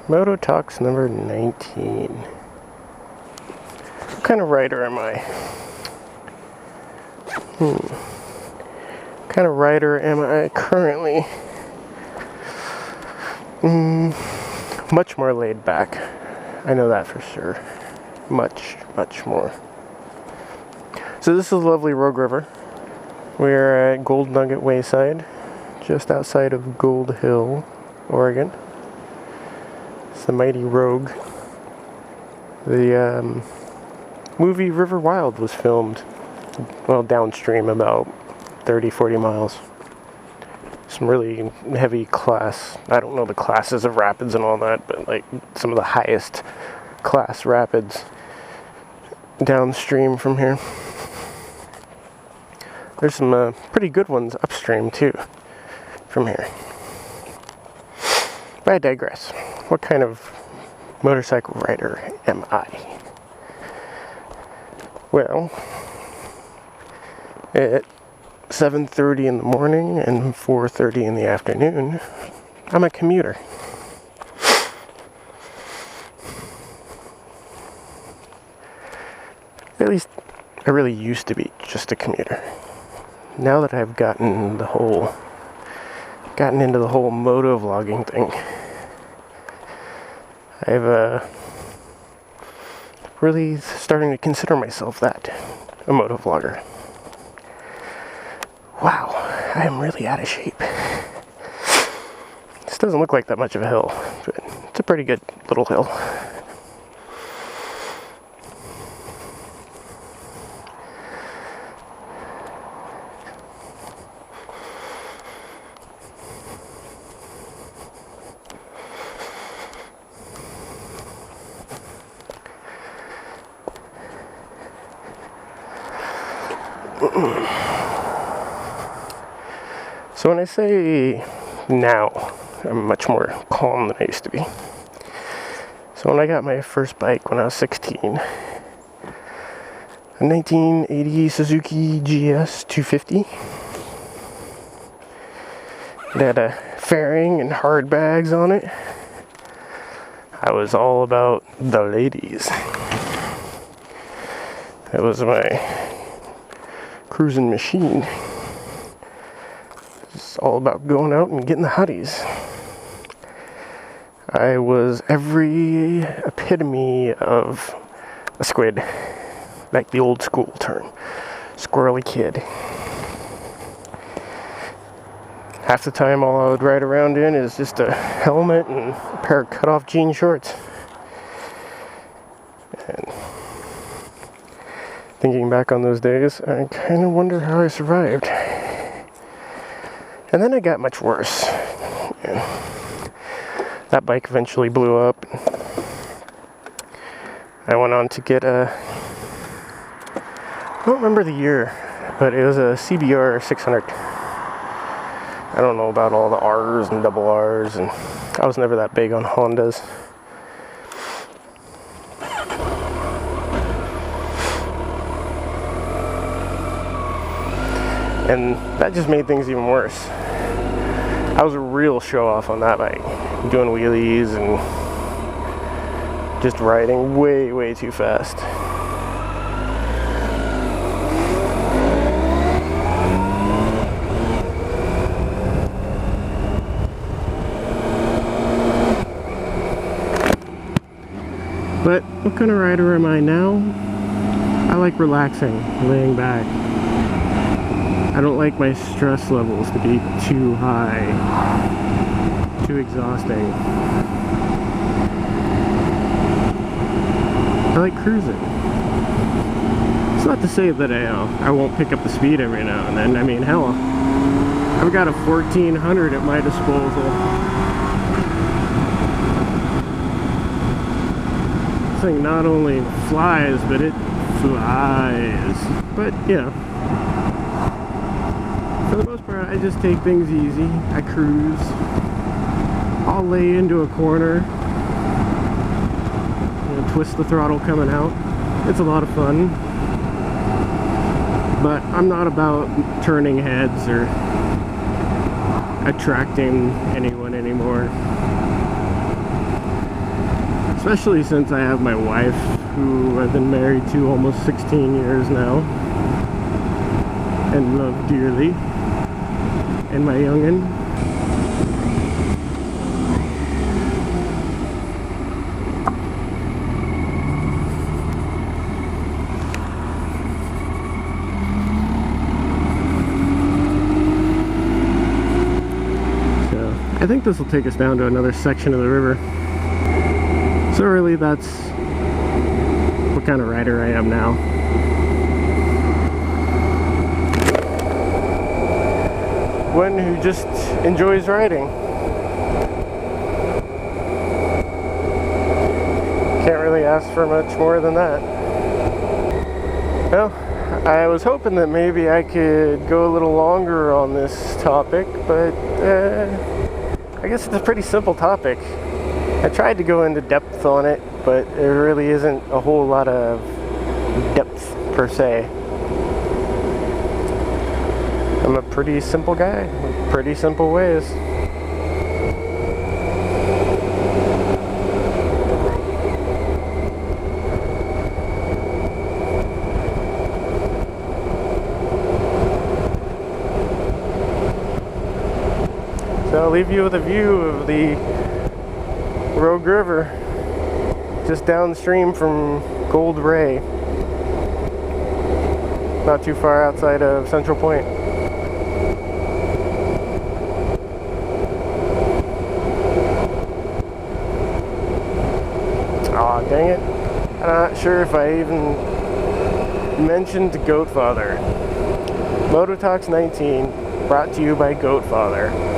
Mototalks number 19. What kind of rider am I? What kind of rider am I currently? Much more laid back. I know that for sure. Much more. So this is lovely Rogue River. We're at Gold Nugget Wayside, just outside of Gold Hill, Oregon. It's the mighty Rogue. The movie River Wild was filmed, well, downstream about 30-40 miles. Some really heavy class, I don't know the classes of rapids and all that, but like some of the highest class rapids downstream from here. There's some pretty good ones upstream too from here. But I digress. What kind of motorcycle rider am I? Well, at 7:30 in the morning and 4:30 in the afternoon, I'm a commuter. At least I really used to be just a commuter. Now that I've gotten into the whole moto vlogging thing, I've really starting to consider myself that, a moto vlogger. Wow, I am really out of shape. This doesn't look like that much of a hill, but it's a pretty good little hill. So when I say now, I'm much more calm than I used to be. So when I got my first bike when I was 16, a 1980 Suzuki GS 250. It had a fairing and hard bags on it. I was all about the ladies. That was my cruising machine. It's all about going out and getting the hotties. I was every epitome of a squid, like the old school term, squirrely kid. Half the time all I would ride around in is just a helmet and a pair of cut-off jean shorts. And thinking back on those days, I kind of wonder how I survived. And then it got much worse. Yeah. That bike eventually blew up. I went on to get I don't remember the year, but it was a CBR 600. I don't know about all the R's and double R's, and I was never that big on Hondas. And that just made things even worse. I was a real show-off on that bike, doing wheelies and just riding way too fast. But what kind of rider am I now? I like relaxing, laying back. I don't like my stress levels to be too high, too exhausting. I like cruising. It's not to say that I won't pick up the speed every now and then. I mean, hell, I've got a 1400 at my disposal. This thing not only flies, but it flies. But, you know, for the most part, I just take things easy. I cruise. I'll lay into a corner, you know, twist the throttle coming out. It's a lot of fun. But I'm not about turning heads or attracting anyone anymore. especially since I have my wife, who I've been married to almost 16 years now and love dearly, and my youngin'. I think this will take us down to another section of the river. So really that's what kind of rider I am now. One who just enjoys riding. Can't really ask for much more than that. Well, I was hoping that maybe I could go a little longer on this topic, but I guess it's a pretty simple topic. I tried to go into depth on it, but there really isn't a whole lot of depth per se. I'm a pretty simple guy with pretty simple ways. So I'll leave you with a view of the Rogue River just downstream from Gold Ray, not too far outside of Central Point. Aw, dang it. I'm not sure if I even mentioned Goatfather. Mototalks 19, brought to you by Goatfather.